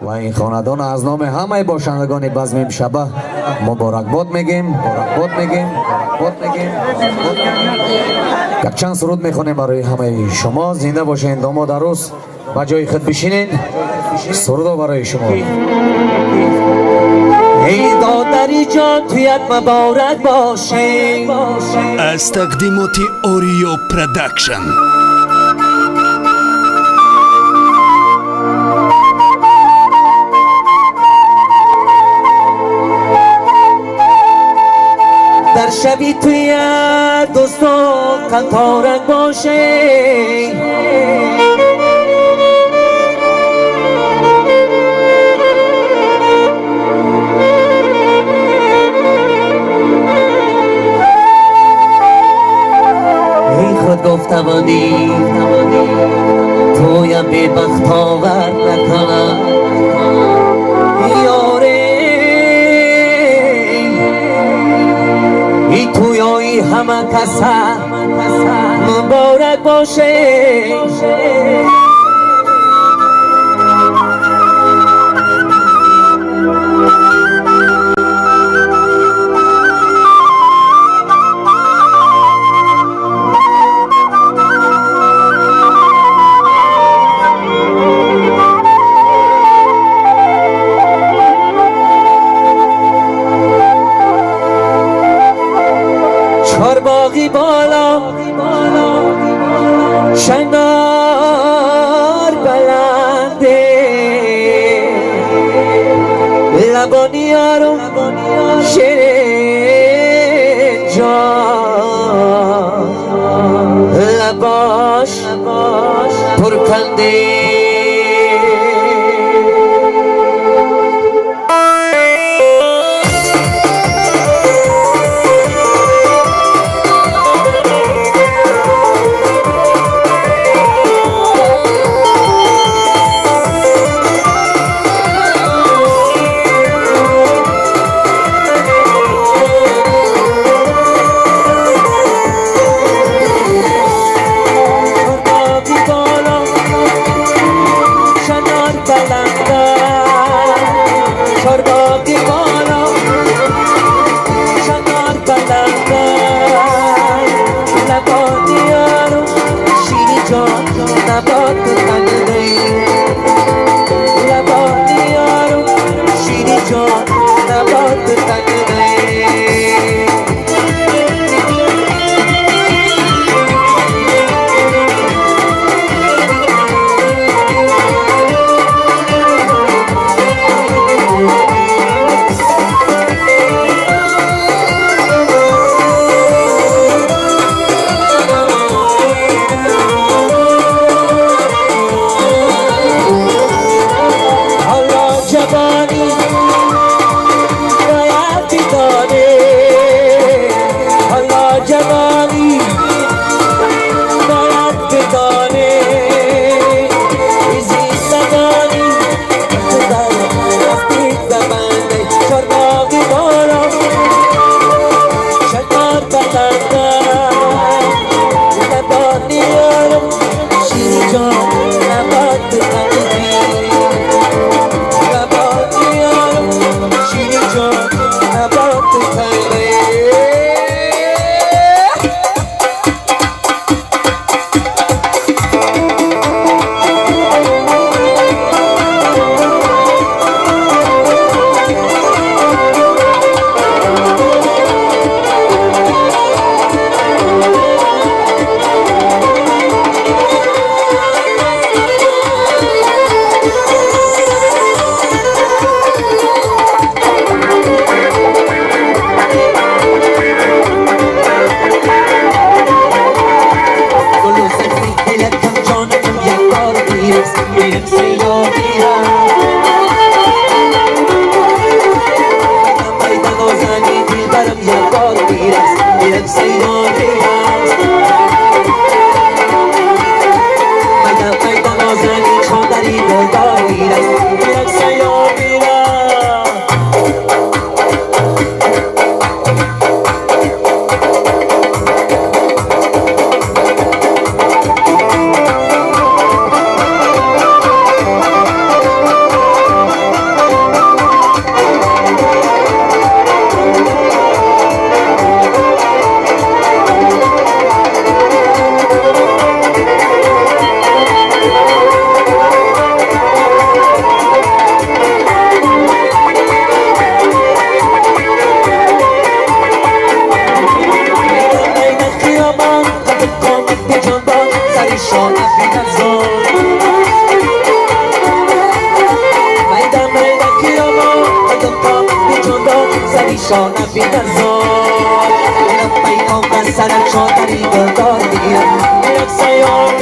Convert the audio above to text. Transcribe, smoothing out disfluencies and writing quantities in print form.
و این خاندان از نام همه باشندگان بزم امشبه مبارکباد میگیم. یک چند سرود میخونیم برای همه شما. زنده باشین داماد عروس، با جای خود بشینین. سرود برای شما. ای دادری جان تویت مبارک باشه. از تقدیمات اوریو پروداکشن. در شبی توی دوستان قطارک باشه. ای خود گفته بودی توی بی بخت آور نکنم توی همه کسا مبارک باشه. باقی بالا شنار بلنده لبانی یارو شیرین جان لباش پرکنده. پریشان بیدر زار پیغام از سرک شادری گردار بگیر یک سیار